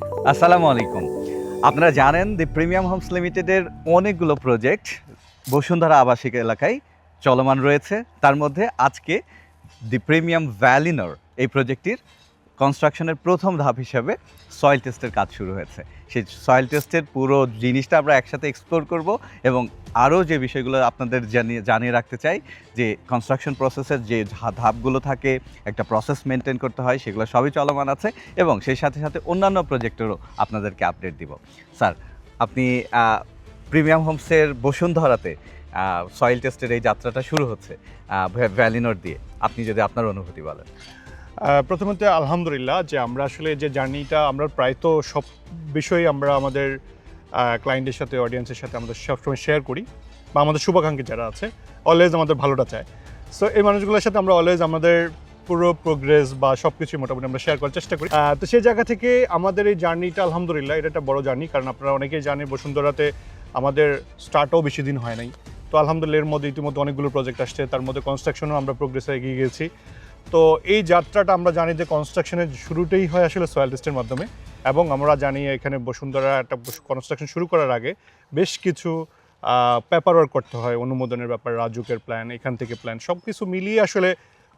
আসসালামু আলাইকুম। আপনারা জানেন দি প্রিমিয়াম হোমস লিমিটেডের অনেকগুলো প্রজেক্ট বসুন্ধরা আবাসিক এলাকায় চলমান রয়েছে। তার মধ্যে আজকে দি প্রিমিয়াম ভ্যালিনর এই প্রজেক্টটির কনস্ট্রাকশনের প্রথম ধাপ হিসাবে সয়েল টেস্টের কাজ শুরু হয়েছে। সেই সয়েল টেস্টের পুরো জিনিসটা আমরা একসাথে এক্সপ্লোর করব এবং আরও যে বিষয়গুলো আপনাদের জানিয়ে রাখতে চাই যে কনস্ট্রাকশন প্রসেসের যে ধাপগুলো থাকে, একটা প্রসেস মেনটেন করতে হয়, সেগুলো সবই চলমান আছে এবং সেই সাথে সাথে অন্যান্য প্রজেক্টেরও আপনাদেরকে আপডেট দিব। স্যার, আপনি প্রিমিয়াম হোমসের বসুন্ধরাতে সয়েল টেস্টের এই যাত্রাটা শুরু হচ্ছে ভ্যালিনর দিয়ে, আপনি যদি আপনার অনুভূতি বলেন। প্রথমত আলহামদুলিল্লাহ যে আমরা আসলে যে জার্নিটা আমরা প্রায় তো সব বিষয়ে আমরা আমাদের ক্লায়েন্টের সাথে অডিয়েন্সের সাথে আমাদের সবসময় শেয়ার করি বা আমাদের শুভাকাঙ্ক্ষী যারা আছে অলওয়েজ আমাদের ভালোটা চায়। সো এই মানুষগুলোর সাথে আমরা অলওয়েজ আমাদের পুরো প্রোগ্রেস বা সব কিছুই মোটামুটি আমরা শেয়ার করার চেষ্টা করি। তো সেই জায়গা থেকে আমাদের এই জার্নিটা আলহামদুলিল্লাহ এটা একটা বড় জার্নি, কারণ আপনারা অনেকেই জানেন বসুন্ধরাতে আমাদের স্টার্টও বেশি দিন হয় নাই। তো আলহামদুলিল্লাহ এর মধ্যে ইতিমধ্যে অনেকগুলো প্রজেক্ট আসছে, তার মধ্যে কনস্ট্রাকশনও আমরা প্রোগ্রেসে এগিয়ে গেছি। তো এই যাত্রাটা আমরা জানি যে কনস্ট্রাকশনের শুরুটাই হয় আসলে সয়েল টেস্টের মাধ্যমে, এবং আমরা জানি এখানে বসুন্ধরা একটা কনস্ট্রাকশন শুরু করার আগে বেশ কিছু পেপার ওয়ার্ক করতে হয়, অনুমোদনের ব্যাপার, রাজুকের প্ল্যান, এখান থেকে প্ল্যান, সব কিছু মিলিয়ে আসলে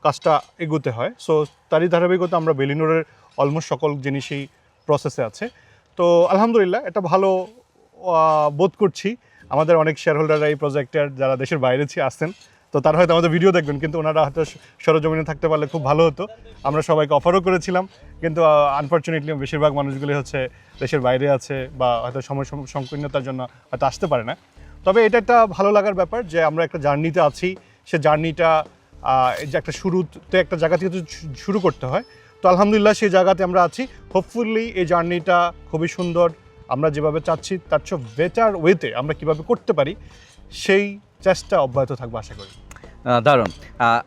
কাজটা এগোতে হয়। সো তারই ধারাবাহিকতা আমরা ভ্যালিনরের অলমোস্ট সকল জিনিসই প্রসেসে আছে। তো আলহামদুলিল্লাহ এটা ভালো বোধ করছি। আমাদের অনেক শেয়ার হোল্ডাররা এই প্রজেক্টের যারা দেশের বাইরে আসছেন, তো তারা হয়তো আমাদের ভিডিও দেখবেন, কিন্তু ওনারা হয়তো সরজমিনে থাকতে পারলে খুব ভালো হতো। আমরা সবাইকে অফারও করেছিলাম, কিন্তু আনফর্চুনেটলি বেশিরভাগ মানুষগুলি হচ্ছে দেশের বাইরে আছে বা হয়তো সময় সংকীর্ণতার জন্য হয়তো আসতে পারে না। তবে এটা একটা ভালো লাগার ব্যাপার যে আমরা একটা জার্নিতে আছি। সে জার্নিটা যে একটা শুরুতে একটা জায়গা থেকে শুরু করতে হয়। তো আলহামদুলিল্লাহ সেই জায়গাতে আমরা আছি। হোপফুলি এই জার্নিটা খুবই সুন্দর, আমরা যেভাবে চাচ্ছি তার চেয়ে বেটার ওয়েতে আমরা কীভাবে করতে পারি সেই চেষ্টা অব্যাহত থাকবে আশা করি। দারুণ।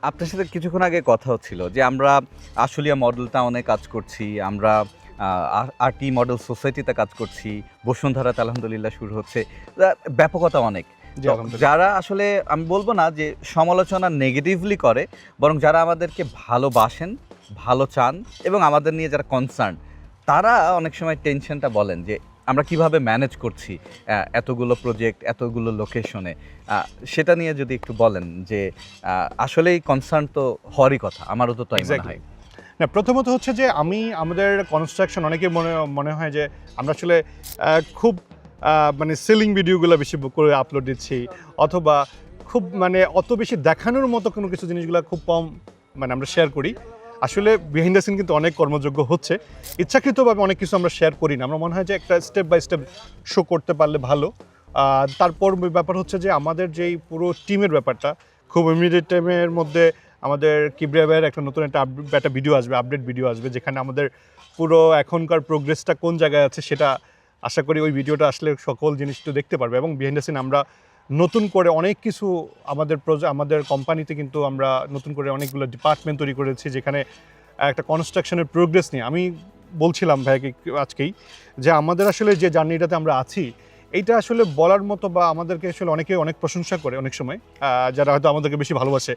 আপনার সাথে কিছুক্ষণ আগে কথা হচ্ছিল যে আমরা আশুলিয়া মডেল টাউনে কাজ করছি, আমরা আরটি মডেল সোসাইটিতে কাজ করছি, বসুন্ধরাতে আলহামদুলিল্লাহ শুরু হচ্ছে। ব্যাপকতা অনেক। যারা আসলে আমি বলবো না যে সমালোচনা নেগেটিভলি করে, বরং যারা আমাদেরকে ভালোবাসেন, ভালো চান এবং আমাদের নিয়ে যারা কনসার্ন, তারা অনেক সময় টেনশনটা বলেন যে আমরা কিভাবে ম্যানেজ করছি এতগুলো প্রজেক্ট, এতগুলো লোকেশনে। সেটা নিয়ে যদি একটু বলেন যে আসলেই কনসার্ন তো হওয়ারই কথা, আমারও তো তাই মনে হয়। না, প্রথমত হচ্ছে যে আমাদের কনস্ট্রাকশন অনেকে মনে হয় যে আমরা আসলে খুব মানে সেলিং ভিডিওগুলো বেশি করে আপলোড দিচ্ছি, অথবা খুব মানে অত বেশি দেখানোর মতো কোনো কিছু জিনিসগুলো খুব কম মানে আমরা শেয়ার করি। আসলে বিহাইন্ড দ্য সিন কিন্তু অনেক কর্মযোগ্য হচ্ছে, ইচ্ছাকৃতভাবে অনেক কিছু আমরা শেয়ার করি না। আমরা মনে হয় যে একটা স্টেপ বাই স্টেপ শো করতে পারলে ভালো। তারপর ব্যাপার হচ্ছে যে আমাদের যেই পুরো টিমের ব্যাপারটা খুব ইমিডিয়েট টাইমের মধ্যে আমাদের কিবরিয়া ভাইয়ের একটা নতুন একটা ভিডিও আসবে, আপডেট ভিডিও আসবে, যেখানে আমাদের পুরো এখনকার প্রোগ্রেসটা কোন জায়গায় আছে সেটা আশা করি ওই ভিডিওটা আসলে সকল জিনিস একটু দেখতে পারবে। এবং বিহাইন্ড দ্য সিন আমরা নতুন করে অনেক কিছু আমাদের কোম্পানিতে কিন্তু আমরা নতুন করে অনেকগুলো ডিপার্টমেন্ট তৈরি করেছি, যেখানে একটা কনস্ট্রাকশনের প্রোগ্রেস নিয়ে আমি বলছিলাম ভাইকে আজকেই যে আমাদের আসলে যে জার্নিটাতে আমরা আছি এইটা আসলে বলার মতো, বা আমাদেরকে আসলে অনেকে অনেক প্রশংসা করে অনেক সময়, যারা হয়তো আমাদেরকে বেশি ভালোবাসে।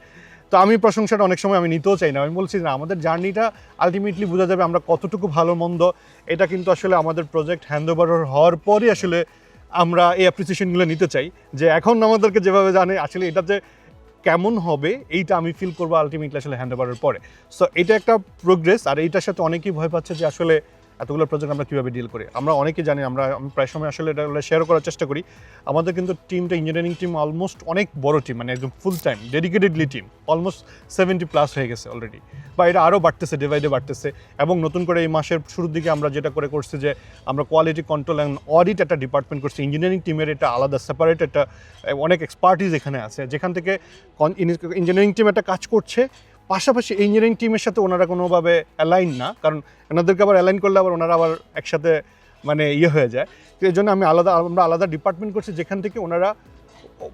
তো আমি প্রশংসাটা অনেক সময় আমি নিতেও চাই না, আমি বলছি না, আমাদের জার্নিটা আলটিমেটলি বোঝা যাবে আমরা কতটুকু ভালো মন্দ। এটা কিন্তু আসলে আমাদের প্রজেক্ট হ্যান্ডওভার হওয়ার পরই আসলে আমরা এই অ্যাপ্রিসিয়েশনগুলো নিতে চাই, যে এখন আমাদেরকে যেভাবে জানে আসলে এটা যে কেমন হবে এইটা আমি ফিল করবো আলটিমেটলি আসলে হ্যান্ডওভারের পরে। সো এটা একটা প্রোগ্রেস, আর এইটার সাথে অনেকেই ভয় পাচ্ছে যে আসলে এতগুলো প্রজেক্ট আমরা কীভাবে ডিল করি। আমরা অনেকেই জানি, আমি প্রায় সময় আসলে এটা শেয়ার করার চেষ্টা করি। আমাদের কিন্তু টিমটা ইঞ্জিনিয়ারিং টিম অলমোস্ট অনেক বড় টিম, মানে একদম full time dedicatedly team, almost 70+ হয়ে গেছে অলরেডি, বা এটা আরও বাড়তেছে, ডে বাই ডে বাড়তেছে। এবং নতুন করে এই মাসের শুরুর দিকে আমরা যেটা করছি যে আমরা কোয়ালিটি কন্ট্রোল অ্যান্ড অডিট একটা ডিপার্টমেন্ট করছি। ইঞ্জিনিয়ারিং টিমের এটা আলাদা সেপারেট একটা অনেক এক্সপার্টিস এখানে আছে, যেখান থেকে ইঞ্জিনিয়ারিং টিম একটা কাজ করছে, পাশাপাশি ইঞ্জিনিয়ারিং টিমের সাথে ওনারা কোনোভাবে অ্যালাইন না, কারণ ওনাদেরকে আবার অ্যালাইন করলে আবার ওনারা আবার একসাথে মানে হয়ে যায়। তো এই জন্য আমরা আলাদা ডিপার্টমেন্ট করছি, যেখান থেকে ওনারা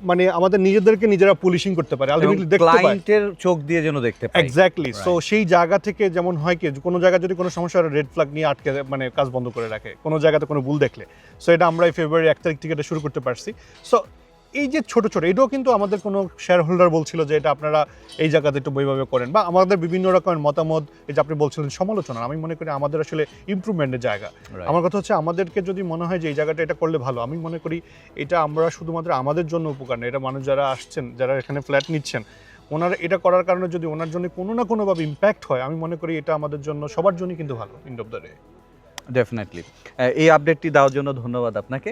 মানে আমাদের নিজেদেরকে নিজেরা পুলিশিং করতে পারে, আলটিমেটলি দেখতে পায়, ক্লায়েন্টের চোখ দিয়ে যেন দেখতে পায়। এক্স্যাক্টলি। সো সেই জায়গা থেকে যেমন হয় কি, কোনো জায়গায় যদি কোনো সমস্যা হয় রেড ফ্ল্যাগ নিয়ে আটকে মানে কাজ বন্ধ করে রাখে কোনো জায়গাতে কোনো ভুল দেখলে। সো এটা আমরা এই ফেব্রুয়ারি 1 তারিখ থেকে এটা শুরু করতে পারছি। সো এই যে ছোট ছোট এটাও কিন্তু আমাদের কোনো শেয়ার হোল্ডার বলছিল যে এটা আপনারা এই জায়গাতে একটু বইভাবে করেন, বা আমাদের বিভিন্ন রকমের মতামত, এই যে আপনি বলছিলেন সমালোচনা, আমি মনে করি আমাদের আসলে ইমপ্রুভমেন্টের জায়গা। Right. আমার কথা হচ্ছে আমাদেরকে যদি মনে হয় যে এই জায়গাটা এটা করলে ভালো, আমি মনে করি এটা আমরা শুধুমাত্র আমাদের জন্য উপকার না, এটা মানুষ যারা আসছেন, যারা এখানে ফ্ল্যাট নিচ্ছেন, ওনারা এটা করার কারণে যদি ওনার জন্য কোনো না কোনোভাবে ইম্প্যাক্ট হয়, আমি মনে করি এটা আমাদের জন্য সবার জন্যই কিন্তু ভালো end of the day. Definitely এই আপডেটটি দেওয়ার জন্য ধন্যবাদ আপনাকে।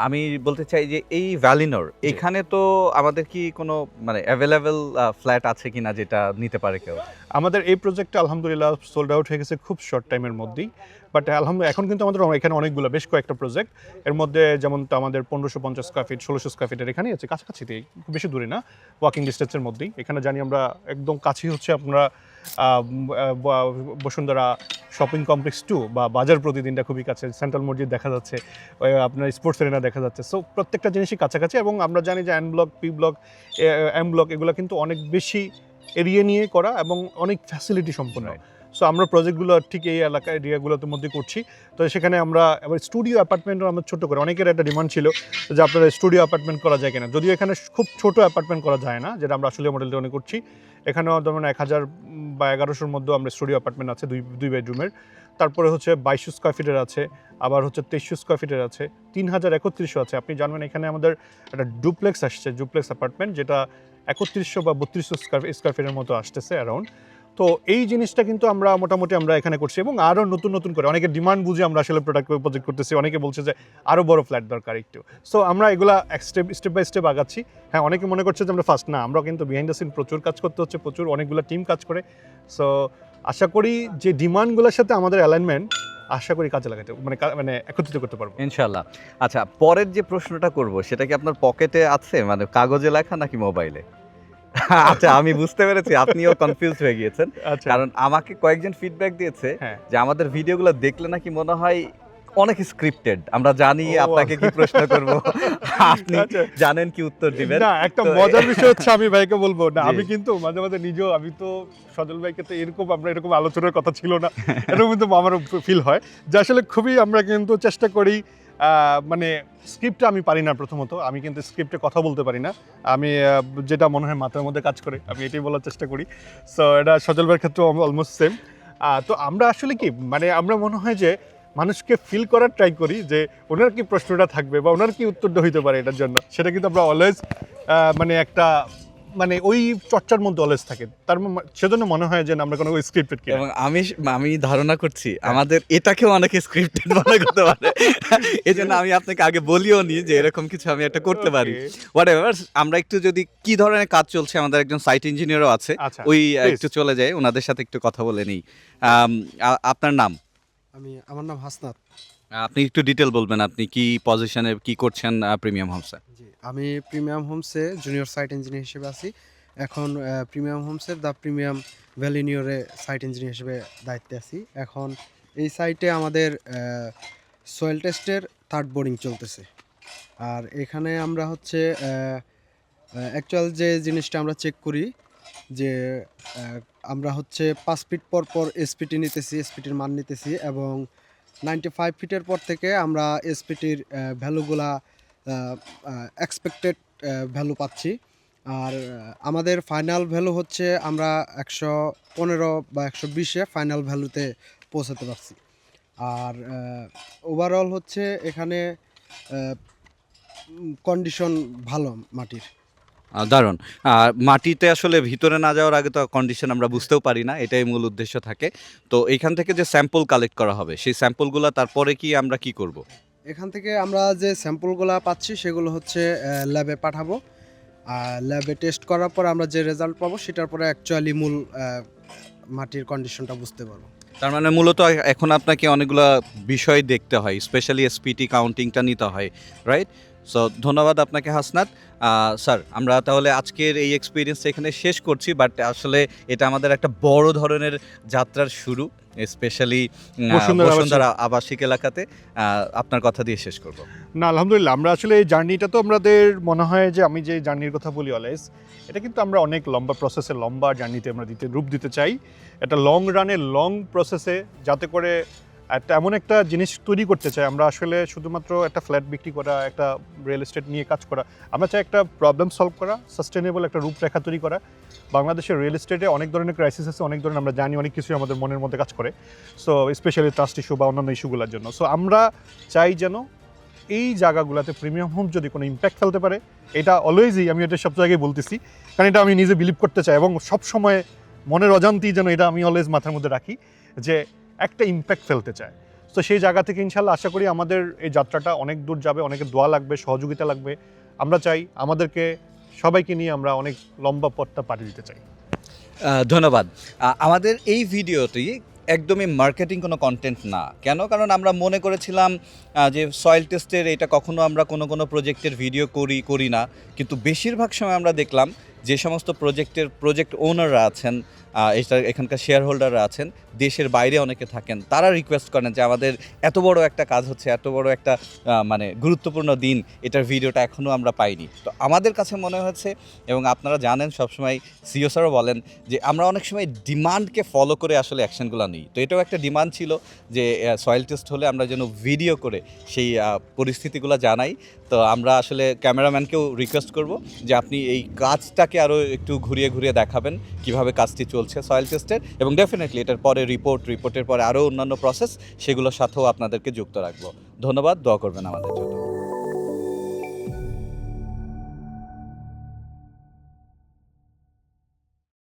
আমি বলতে চাই যে এই ভ্যালিনোর এখানে তো আমাদের কি কোনো মানে অ্যাভেলেবেল ফ্ল্যাট আছে কিনা যেটা নিতে পারে কেউ? আমাদের এই প্রজেক্টটা আলহামদুলিল্লাহ সোল্ড আউট হয়ে গেছে খুব শর্ট টাইমের মধ্যেই, বাট আলহামদুলিল্লাহ এখন কিন্তু আমাদের এখানে অনেকগুলো বেশ কয়েকটা প্রজেক্ট, এর মধ্যে যেমন তো আমাদের 1550 স্কোয়ার ফিট 1600 স্কোয়ার ফিটের এখানেই আছে, কাছাকাছিতেই, খুব বেশি দূরে না, ওয়াকিং ডিস্টেন্সের মধ্যেই। এখানে জানি আমরা একদম কাছেই হচ্ছে আপনারা বসুন্ধরা শপিং কমপ্লেক্স 2 বা বাজার প্রতিদিনটা খুবই কাছে, সেন্ট্রাল মসজিদ দেখা যাচ্ছে, আপনার স্পোর্টস এরিনা দেখা যাচ্ছে। সো প্রত্যেকটা জিনিসই কাছাকাছি, এবং আমরা জানি যে N block, P block, M block এগুলো কিন্তু অনেক বেশি এরিয়া নিয়ে করা এবং অনেক ফ্যাসিলিটি সম্পন্ন। সো আমরা প্রজেক্টগুলো ঠিক এই এলাকা এরিয়াগুলোর মধ্যে করছি। তো সেখানে আমরা এবার স্টুডিও অ্যাপার্টমেন্টও আমরা ছোটো করে, অনেকের একটা ডিমান্ড ছিল যে আপনারা স্টুডিও অ্যাপার্টমেন্ট করা যায় কিনা, যদিও এখানে খুব ছোটো অ্যাপার্টমেন্ট করা যায় না, যেটা আমরা আসলে মডেলটা অনেক করছি। এখানেও যেমন 1000 বা 1100-র মধ্যে আমরা স্টুডিও অ্যাপার্টমেন্ট আছে, দুই বেডরুমের। তারপরে হচ্ছে 2200 স্কোয়ার ফিটের আছে, আবার হচ্ছে 2300 স্কোয়ার ফিটের আছে, 3031 আছে। আপনি জানবেন এখানে আমাদের একটা ডুপ্লেক্স আসছে, ডুপ্লেক্স অ্যাপার্টমেন্ট, যেটা 3100 বা 3200 স্কোয়ার ফিটের মতো আসতেছে অ্যারাউন্ড। তো এই জিনিসটা কিন্তু আমরা মোটামুটি আমরা এখানে করছি, এবং আরও নতুন নতুন করে অনেকের ডিমান্ড বুঝে আমরা আসলে প্রজেক্ট করতেছি। অনেকে বলছে যে আরও বড় ফ্ল্যাট দরকার একটু। সো আমরা এগুলা স্টেপ বাই স্টেপ আগাচ্ছি। হ্যাঁ, অনেকে মনে করছে যে আমরা ফার্স্ট, না, আমরা কিন্তু বিহাইন্ড দ্য সিন প্রচুর কাজ করতে হচ্ছে, প্রচুর অনেকগুলো টিম কাজ করে। সো আশা করি যে ডিমান্ডগুলোর সাথে আমাদের অ্যালাইনমেন্ট আশা করি কাজে লাগাতে মানে একত্রিত করতে পারবো ইনশাল্লাহ। আচ্ছা, পরের যে প্রশ্নটা করব সেটা কি আপনার পকেটে আছে, মানে কাগজে লেখা নাকি মোবাইলে? আচ্ছা, আমি বুঝতে পেরেছি আপনিও কনফিউজ হয়ে গিয়েছেন, আচ্ছা, কারণ আমাকে কয়েকজন ফিডব্যাক দিয়েছে হ্যাঁ, যে আমাদের ভিডিওগুলো দেখলে নাকি মনে হয় অনেক স্ক্রিপ্টেড, আমরা জানি ও, আপনাকে কি প্রশ্ন করব, আপনি আচ্ছা। জানেন কি উত্তর দিবেন। না, একটা তো মজার বিষয় হচ্ছে, আমি ভাইকে বলবো না, জি। আমি কিন্তু মাঝে মাঝে নিজেও, আমি তো সজল ভাইকে তো আমরা এরকম আলোচনার কথা ছিল না, এরকম কিন্তু আমার ফিল হয় যে আসলে খুবই আমরা কিন্তু চেষ্টা করি, মানে স্ক্রিপ্টটা আমি পারি না, প্রথমত আমি কিন্তু স্ক্রিপ্টে কথা বলতে পারি না, আমি যেটা মনে হয় মাথার মধ্যে কাজ করে আমি এটাই বলার চেষ্টা করি। সো এটা সজল ভাইয়ের ক্ষেত্রেও অলমোস্ট সেম। তো আমরা আসলে কি, মানে আমরা মনে হয় যে মানুষকে ফিল করার ট্রাই করি যে ওনার কি প্রশ্নটা থাকবে বা ওনার কি উত্তরটা হইতে পারে এটার জন্য, সেটা কিন্তু আমরা অলওয়েজ মানে একটা মানে ওই চর্চার মধ্যে অলওয়েজ থাকে, সেজন্য মনে হয় যে না, আমরা কোনো স্ক্রিপ্টেড কি। এবং আমি ধারণা করছি আমাদের এটাকেও অনেকে স্ক্রিপ্টেড মনে করতে পারে, এই জন্য আমি আপনাকে আগে বলিও নি যে এরকম কিছু আমি একটা করতে পারি। হোয়াটএভার, আমরা একটু যদি কি ধরনের কাজ চলছে, আমাদের একজন সাইট ইঞ্জিনিয়ারও আছে, আচ্ছা, ওই please. একটু চলে যায়, ওনাদের সাথে একটু কথা বলে নিই। আপনার নাম? আমার নাম হাসনাত। আপনি একটু ডিটেল বলবেন, আপনি কি পজিশনে কি করছেন প্রিমিয়াম হোমসে? জি, আমি প্রিমিয়াম হোমসে জুনিয়র সাইট ইঞ্জিনিয়ার হিসেবে আছি। এখন প্রিমিয়াম হোমসের দ্য প্রিমিয়াম ভ্যালিনিয়রে সাইট ইঞ্জিনিয়ার হিসেবে দায়িত্বে আছি। এখন এই সাইটে আমাদের সয়েল টেস্টের থার্ড বোরিং চলতেছে। আর এখানে আমরা হচ্ছে অ্যাকচুয়াল যে জিনিসটা আমরা চেক করি যে আমরা হচ্ছে 5 ফিট পর পর এসপিটি নিতেছি, এসপিটির মান নিতেছি, এবং 95 ফিটের পর থেকে আমরা এসপিটির ভ্যালুগুলা এক্সপেক্টেড ভ্যালু পাচ্ছি। আর আমাদের ফাইনাল ভ্যালু হচ্ছে আমরা 115 বা 120-এ ফাইনাল ভ্যালুতে পৌঁছাতে পারছি। আর ওভারঅল হচ্ছে এখানে কন্ডিশন ভালো মাটির। দারুণ। মাটিতে আসলে ভিতরে না যাওয়ার আগে তো কন্ডিশন আমরা বুঝতেও পারি না, এটাই মূল উদ্দেশ্য থাকে। তো এখান থেকে যে স্যাম্পল কালেক্ট করা হবে, সেই স্যাম্পলগুলো তারপরে কি আমরা কি করব? এখান থেকে আমরা যে স্যাম্পলগুলো পাচ্ছি সেগুলো হচ্ছে ল্যাবে পাঠাবো। আর ল্যাবে টেস্ট করার পর আমরা যে রেজাল্ট পাবো সেটার পরে অ্যাকচুয়ালি মূল মাটির কন্ডিশনটা বুঝতে পারবো। তার মানে মূলত এখন আপনাকে অনেকগুলো বিষয় দেখতে হয়, স্পেশালি এসপিটি কাউন্টিংটা নিতে হয়, রাইট? সো ধন্যবাদ আপনাকে হাসনাত। স্যার, আমরা তাহলে আজকের এই এক্সপিরিয়েন্সটা এখানে শেষ করছি, বাট আসলে এটা আমাদের একটা বড় ধরনের যাত্রার শুরু, স্পেশালি বসুন্ধরা আবাসিক এলাকাতে। আপনার কথা দিয়ে শেষ করব। না, আলহামদুলিল্লাহ, আমরা আসলে এই জার্নিটা তো আমাদের মনে হয় যে, আমি যে জার্নির কথা বলি অলওয়েজ, এটা কিন্তু আমরা অনেক লম্বা প্রসেসে, লম্বা জার্নিতে আমরা রূপ দিতে চাই, এটা লং রানে লং প্রসেসে, যাতে করে একটা এমন একটা জিনিস তৈরি করতে চাই। আমরা আসলে শুধুমাত্র একটা ফ্ল্যাট বিক্রি করা, একটা রিয়েল এস্টেট নিয়ে কাজ করা, আমরা চাই একটা প্রবলেম সলভ করা, সাস্টেনেবল একটা রূপরেখা তৈরি করা। বাংলাদেশের রিয়েল এস্টেটে অনেক ধরনের ক্রাইসিস আছে, অনেক ধরনের আমরা জানি, অনেক কিছুই আমাদের মনের মধ্যে কাজ করে। সো স্পেশালি ট্রাস্ট ইস্যু বা অন্যান্য ইস্যুগুলোর জন্য। সো আমরা চাই যেন এই জায়গাগুলোতে প্রিমিয়াম হোম যদি কোনো ইম্প্যাক্ট ফেলতে পারে, এটা অলওয়েজই, আমি এটা সব জায়গায় বলতেছি, কারণ এটা আমি নিজে বিলিভ করতে চাই এবং সবসময় মনের অজান্তেই যেন এটা আমি অলওয়েজ মাথার মধ্যে রাখি যে একটা ইম্প্যাক্ট ফেলতে চায়। তো সেই জায়গা থেকে ইনশাল্লাহ আশা করি আমাদের এই যাত্রাটা অনেক দূর যাবে, অনেকের দোয়া লাগবে, সহযোগিতা লাগবে। আমরা চাই আমাদেরকে সবাইকে নিয়ে আমরা অনেক লম্বা পথটা পাড়ি দিতে চাই। ধন্যবাদ। আমাদের এই ভিডিওটি একদমই মার্কেটিং কোনো কন্টেন্ট না। কেন? কারণ আমরা মনে করেছিলাম যে সয়েল টেস্টের এটা কখনো আমরা কোনো প্রজেক্টের ভিডিও করি না, কিন্তু বেশিরভাগ সময় আমরা দেখলাম যে সমস্ত প্রজেক্ট ওনাররা আছেন, এখানকার শেয়ার হোল্ডাররা আছেন, দেশের বাইরে অনেকে থাকেন, তারা রিকোয়েস্ট করেন যে আমাদের এত বড় একটা কাজ হচ্ছে, এত বড় একটা মানে গুরুত্বপূর্ণ দিন, এটার ভিডিওটা এখনও আমরা পাইনি। তো আমাদের কাছে মনে হয়েছে, এবং আপনারা জানেন সবসময় সিও স্যারও বলেন যে আমরা অনেক সময় ডিমান্ডকে ফলো করে আসলে অ্যাকশনগুলো নিই। তো এটাও একটা ডিমান্ড ছিল যে সয়েল টেস্ট হলে আমরা যেন ভিডিও করে সেই পরিস্থিতিগুলো জানাই। তো আমরা আসলে ক্যামেরাম্যানকেও রিকোয়েস্ট করব যে আপনি এই কাজটাকে আরও একটু ঘুরিয়ে দেখাবেন কিভাবে কাজটি চলছে সয়েল টেস্টের, এবং ডেফিনেটলি এটার পরে রিপোর্টের পরে আরও অন্যান্য প্রসেস, সেগুলোর সাথেও আপনাদেরকে যুক্ত রাখবো। ধন্যবাদ, দোয়া করবেন আমাদের জন্য।